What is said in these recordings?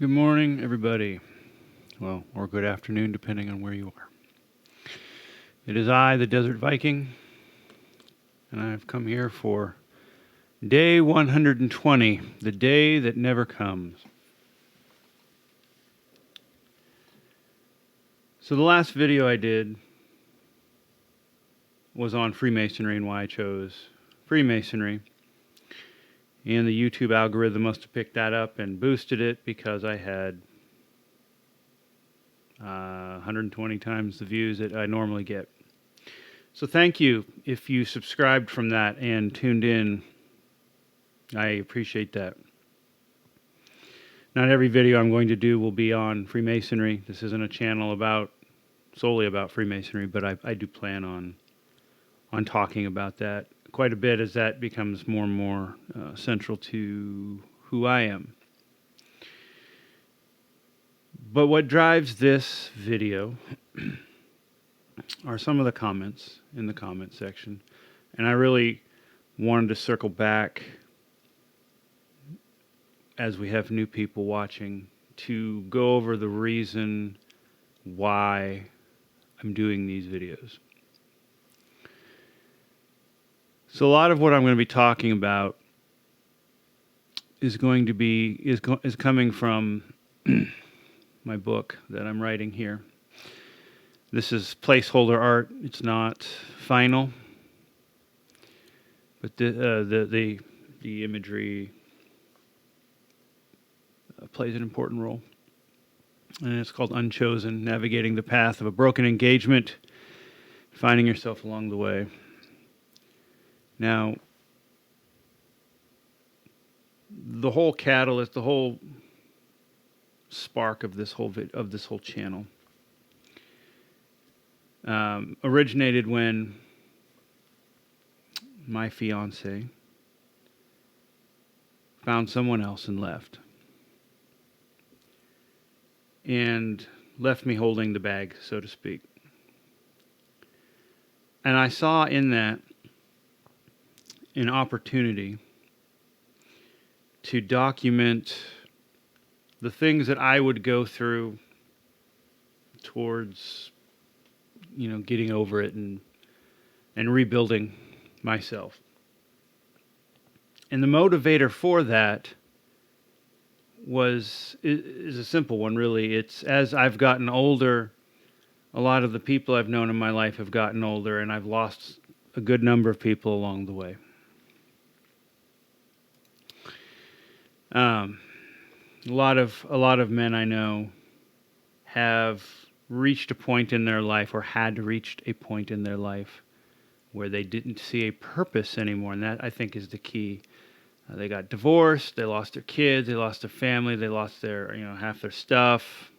Good morning, everybody. Well, or good afternoon, depending on where you are. It is I, the Desert Viking, and I've come here for day 120, the day that never comes. So, the last video I did was on Freemasonry and why I chose Freemasonry. And the YouTube algorithm must have picked that up and boosted it because I had 120 times the views that I normally get. So thank you if you subscribed from that and tuned in. I appreciate that. Not every video I'm going to do will be on Freemasonry. This isn't a channel solely about Freemasonry, but I do plan on talking about that quite a bit as that becomes more and more central to who I am. But what drives this video are some of the comments in the comment section. And I really wanted to circle back as we have new people watching to go over the reason why I'm doing these videos. So a lot of what I'm going to be talking about is coming from my book that I'm writing here. This is placeholder art. It's not final, but the imagery plays an important role. And it's called Unchosen: Navigating the Path of a Broken Engagement, Finding Yourself Along the Way. Now, the whole catalyst, the whole spark of this whole channel originated when my fiance found someone else and left me holding the bag, so to speak. And I saw in that an opportunity to document the things that I would go through towards, getting over it and rebuilding myself. And the motivator for that is a simple one, really. It's as I've gotten older, a lot of the people I've known in my life have gotten older, and I've lost a good number of people along the way. A lot of men I know have reached a point in their life, or had reached a point in their life, where they didn't see a purpose anymore, and that, I think, is the key. They got divorced, they lost their kids, they lost their family, they lost their, half their stuff,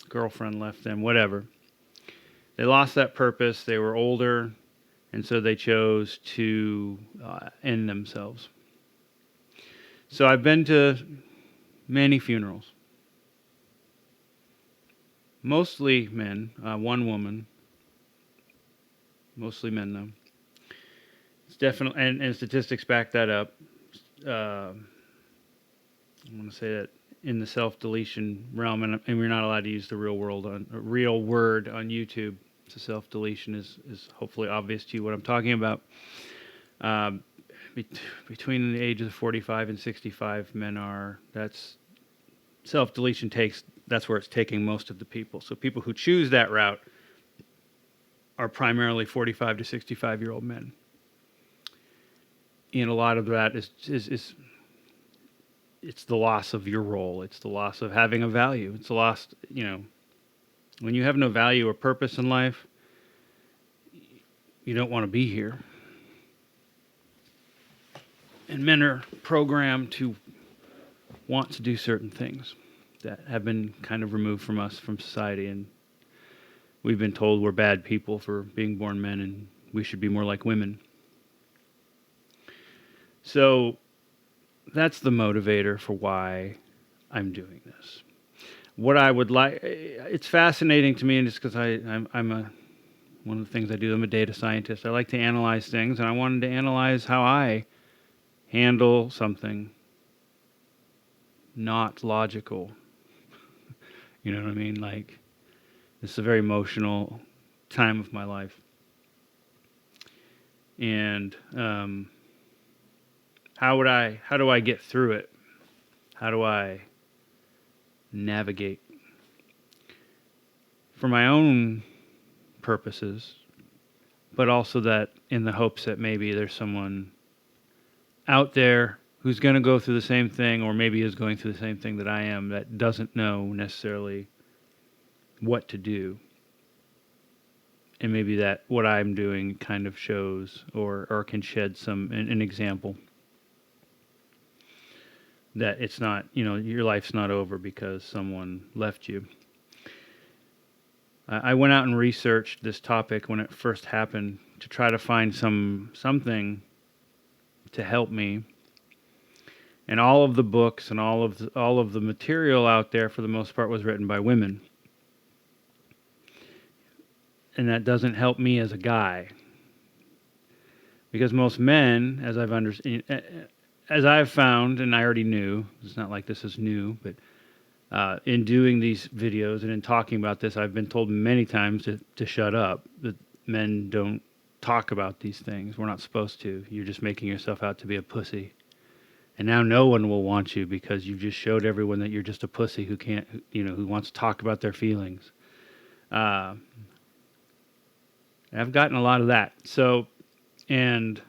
girlfriend left them, whatever. They lost that purpose, they were older, and so they chose to end themselves. So I've been to many funerals. Mostly men, one woman. Mostly men, though. It's definitely, and statistics back that up. I want to say that in the self-deletion realm, and we're not allowed to use the real word on YouTube. So self-deletion is hopefully obvious to you what I'm talking about. Between the ages of 45 and 65, men are, that's self-deletion that's where it's taking most of the people. So people who choose that route are primarily 45 to 65-year-old men. And a lot of that is it's the loss of your role. It's the loss of having a value. It's the loss, when you have no value or purpose in life, you don't want to be here. And men are programmed to want to do certain things that have been kind of removed from us, from society, and we've been told we're bad people for being born men and we should be more like women. So that's the motivator for why I'm doing this. What I would like, it's fascinating to me, and it's because one of the things I do, I'm a data scientist. I like to analyze things, and I wanted to analyze how I handle something not logical, You know what I mean? Like, this is a very emotional time of my life. And how do I get through it? How do I navigate? For my own purposes, but also that in the hopes that maybe there's someone out there who's going to go through the same thing, or maybe is going through the same thing that I am, that doesn't know necessarily what to do. And maybe that what I'm doing kind of shows or can shed an example that it's not, your life's not over because someone left you. I went out and researched this topic when it first happened to try to find something to help me. And all of the books and all of the material out there, for the most part, was written by women. And that doesn't help me as a guy, because most men, as I've found, and I already knew, it's not like this is new, but in doing these videos and in talking about this, I've been told many times to shut up. That men don't talk about these things. We're not supposed to. You're just making yourself out to be a pussy. And now no one will want you because you've just showed everyone that you're just a pussy who can't, who wants to talk about their feelings. I've gotten a lot of that. So, and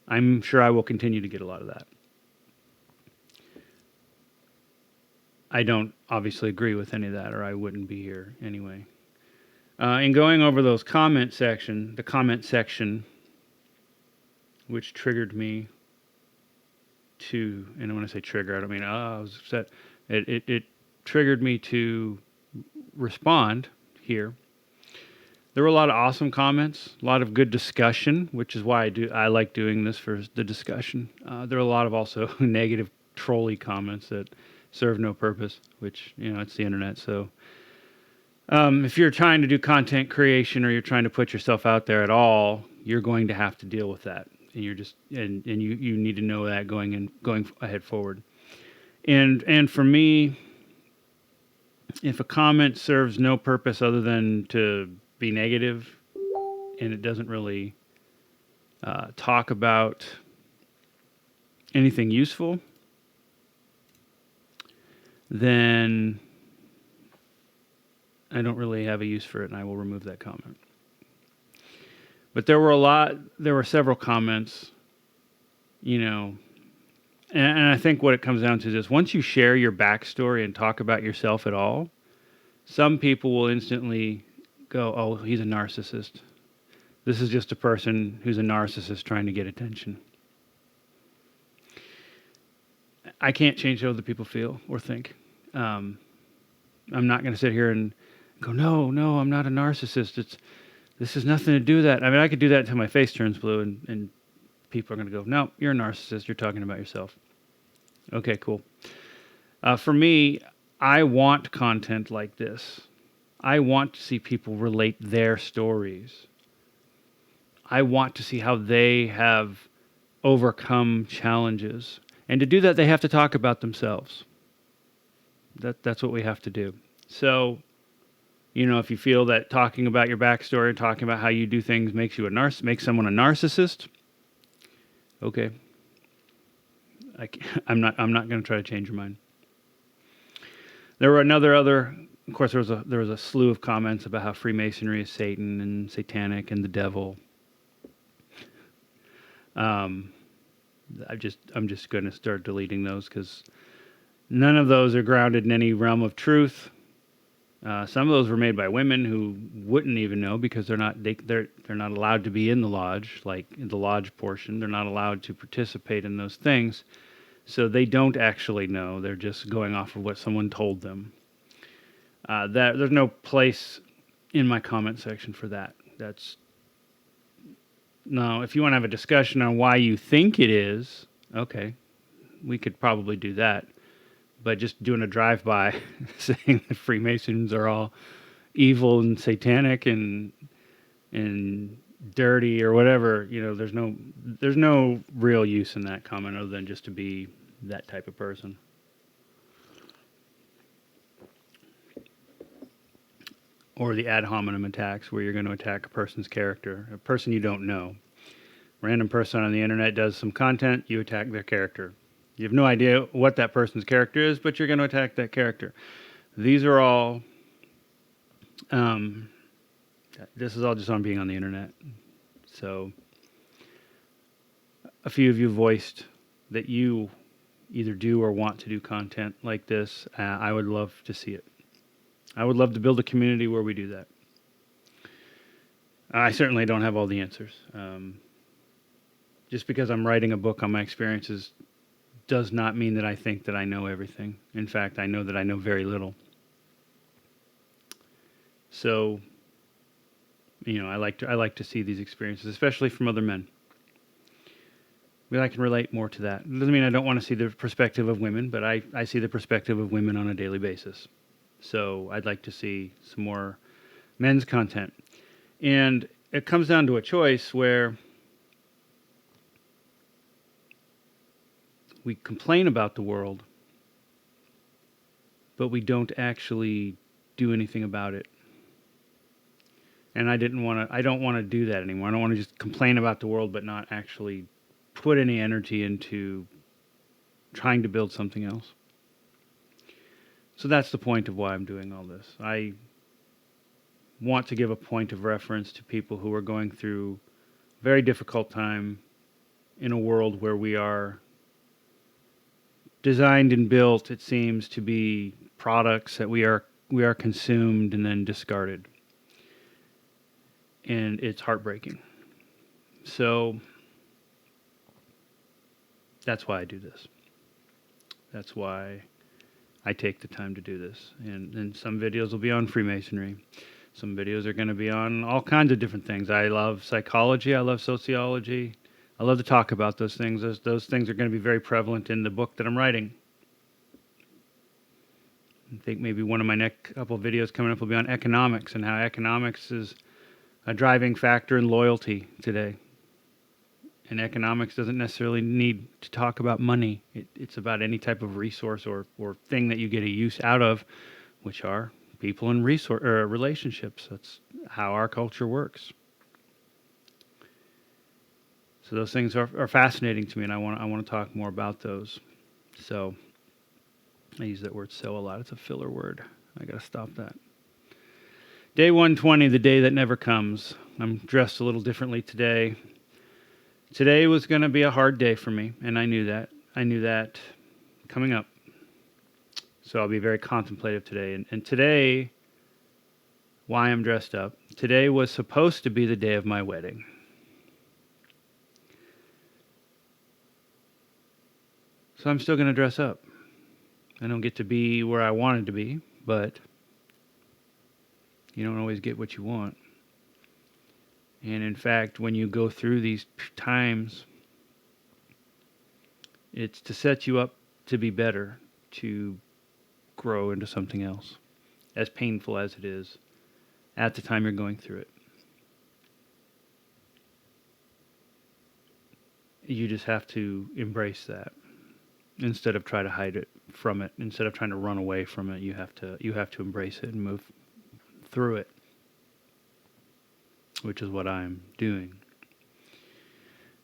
I'm sure I will continue to get a lot of that. I don't obviously agree with any of that, or I wouldn't be here anyway. In going over the comment section, which triggered me to, and when I say trigger, I don't mean, I was upset. It triggered me to respond here. There were a lot of awesome comments, a lot of good discussion, which is why I like doing this for the discussion. There were a lot of also negative, trolly comments that serve no purpose, which, it's the internet. So if you're trying to do content creation or you're trying to put yourself out there at all, you're going to have to deal with that. And you're just, and you need to know that going ahead forward. And for me, if a comment serves no purpose other than to be negative, and it doesn't really talk about anything useful, then I don't really have a use for it, and I will remove that comment. But there were several comments, and I think what it comes down to is this: once you share your backstory and talk about yourself at all, some people will instantly go, "Oh, he's a narcissist. This is just a person who's a narcissist trying to get attention." I can't change how other people feel or think. I'm not going to sit here and go, no, I'm not a narcissist. This has nothing to do with that. I mean, I could do that until my face turns blue, and people are going to go, no, you're a narcissist. You're talking about yourself. Okay, cool. For me, I want content like this. I want to see people relate their stories. I want to see how they have overcome challenges. And to do that, they have to talk about themselves. That's what we have to do. So, if you feel that talking about your backstory and talking about how you do things makes someone a narcissist, okay. I'm not going to try to change your mind. There were of course, there was a slew of comments about how Freemasonry is Satan and satanic and the devil. I'm just going to start deleting those because none of those are grounded in any realm of truth. Some of those were made by women who wouldn't even know because they're not allowed to be in the lodge, like in the lodge portion. They're not allowed to participate in those things, so they don't actually know. They're just going off of what someone told them. There's no place in my comment section for that. No, if you want to have a discussion on why you think it is, okay, we could probably do that. But just doing a drive-by saying that Freemasons are all evil and satanic and dirty or whatever, there's no real use in that comment other than just to be that type of person. or the ad hominem attacks where you're going to attack a person's character, a person you don't know. Random person on the internet does some content, you attack their character. You have no idea what that person's character is, but you're going to attack that character. These are all, um, this is all just on being on the internet. So, a few of you voiced that you either do or want to do content like this. I would love to see it. I would love to build a community where we do that. I certainly don't have all the answers. Just because I'm writing a book on my experiences does not mean that I think that I know everything. In fact, I know that I know very little. So, I like to see these experiences, especially from other men. I can relate more to that. It doesn't mean I don't want to see the perspective of women, but I see the perspective of women on a daily basis. So I'd like to see some more men's content. And it comes down to a choice where we complain about the world, but we don't actually do anything about it. And I don't want to do that anymore. I don't want to just complain about the world, but not actually put any energy into trying to build something else. So that's the point of why I'm doing all this. I want to give a point of reference to people who are going through a very difficult time in a world where we are designed and built, it seems, to be products that we are consumed and then discarded. And it's heartbreaking. So that's why I do this. That's why I take the time to do this. And some videos will be on Freemasonry. Some videos are going to be on all kinds of different things. I love psychology. I love sociology. I love to talk about those things. Those things are going to be very prevalent in the book that I'm writing. I think maybe one of my next couple of videos coming up will be on economics and how economics is a driving factor in loyalty today. And economics doesn't necessarily need to talk about money. It's about any type of resource or thing that you get a use out of, which are people and relationships. That's how our culture works. So those things are fascinating to me, and I want to talk more about those. So I use that word "so" a lot. It's a filler word. I got to stop that. Day 120, the day that never comes. I'm dressed a little differently today. Today was going to be a hard day for me, and I knew that. I knew that coming up. So I'll be very contemplative today. And today, why I'm dressed up, today was supposed to be the day of my wedding. So I'm still going to dress up. I don't get to be where I wanted to be, but you don't always get what you want. And in fact, when you go through these times, it's to set you up to be better, to grow into something else, as painful as it is at the time you're going through it. You just have to embrace that instead of try to hide it from it. Instead of trying to run away from it, you have to embrace it and move through it, which is what I'm doing.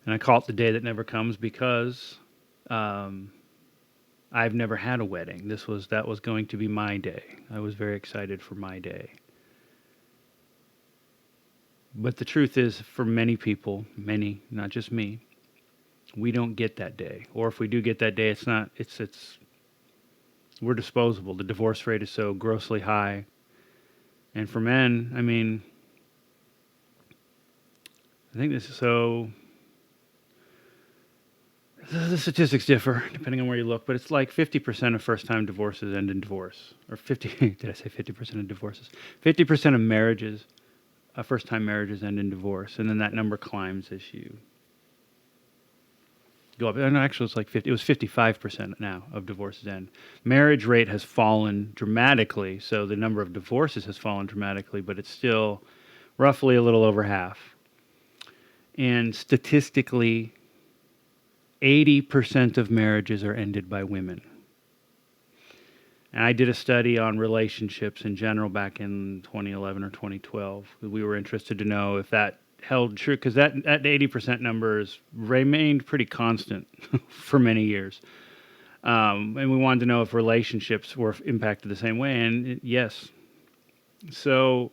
And I call it the day that never comes because I've never had a wedding. That was going to be my day. I was very excited for my day. But the truth is, for many people, not just me, we don't get that day. Or if we do get that day, we're disposable. The divorce rate is so grossly high. And for men, I think this is so. The statistics differ depending on where you look, but it's like 50% of first-time divorces end in divorce. Or 50, did I say 50% of divorces? 50% of marriages, first-time marriages end in divorce, and then that number climbs as you go up. No, actually, it's like 50. It was 55% now of divorces end. Marriage rate has fallen dramatically, so the number of divorces has fallen dramatically, but it's still roughly a little over half. And statistically, 80% of marriages are ended by women. And I did a study on relationships in general back in 2011 or 2012. We were interested to know if that held true, because that 80% number has remained pretty constant for many years. And we wanted to know if relationships were impacted the same way, and yes. So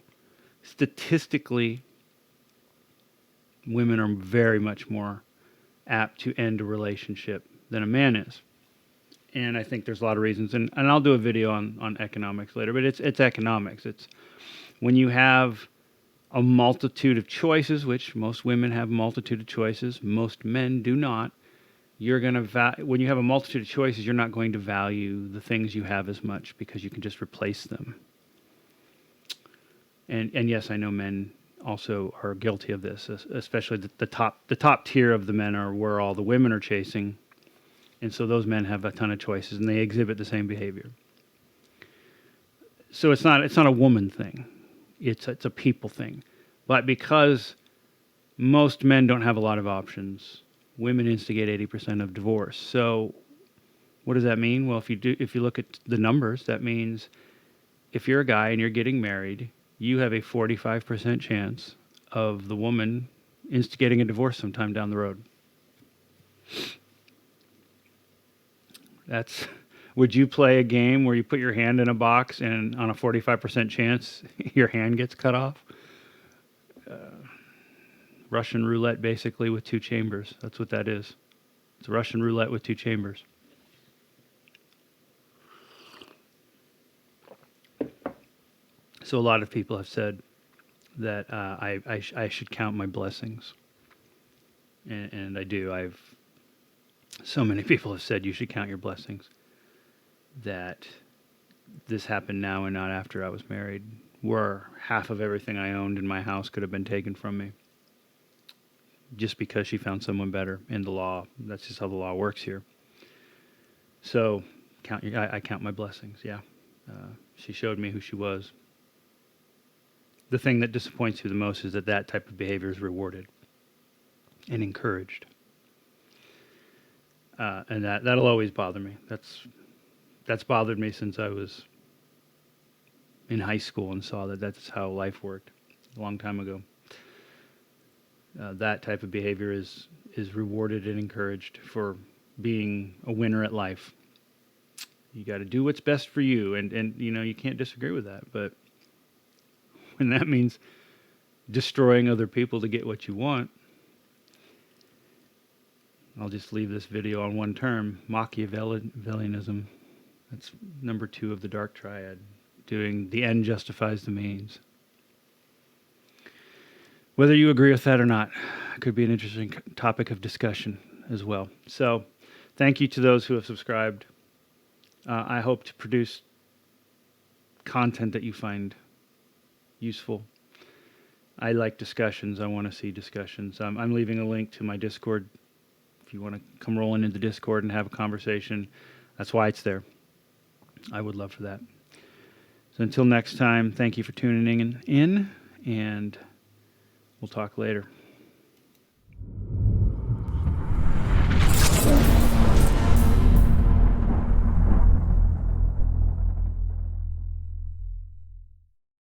statistically, women are very much more apt to end a relationship than a man is. And I think there's a lot of reasons, and I'll do a video on economics later, but it's economics. It's when you have a multitude of choices, which most women have a multitude of choices, most men do not. You're going to when you have a multitude of choices, you're not going to value the things you have as much because you can just replace them. And yes, I know men also are guilty of this, especially the top tier of the men are where all the women are chasing. And so those men have a ton of choices, and they exhibit the same behavior. So it's not a woman thing; it's a people thing. But because most men don't have a lot of options, women instigate 80% of divorce. So what does that mean? Well, if you look at the numbers, that means if you're a guy and you're getting married, you have a 45% chance of the woman instigating a divorce sometime down the road. Would you play a game where you put your hand in a box and on a 45% chance your hand gets cut off? Russian roulette basically with two chambers. That's what that is. It's Russian roulette with two chambers. So a lot of people have said that I should count my blessings. And I do. So many people have said you should count your blessings. That this happened now and not after I was married, where half of everything I owned in my house could have been taken from me. Just because she found someone better in the law. That's just how the law works here. So I count my blessings, yeah. She showed me who she was. The thing that disappoints you the most is that type of behavior is rewarded and encouraged. And that'll always bother me. That's bothered me since I was in high school and saw that's how life worked a long time ago. That type of behavior is rewarded and encouraged for being a winner at life. You got to do what's best for you, and you can't disagree with that. But when that means destroying other people to get what you want, I'll just leave this video on one term: Machiavellianism. That's number 2 of the Dark Triad. Doing the end justifies the means. Whether you agree with that or not, could be an interesting topic of discussion as well. So, thank you to those who have subscribed. I hope to produce content that you find useful. I like discussions. I want to see discussions. I'm leaving a link to my Discord. If you want to come rolling into Discord and have a conversation, that's why it's there. I would love for that. So until next time, thank you for tuning in, and we'll talk later.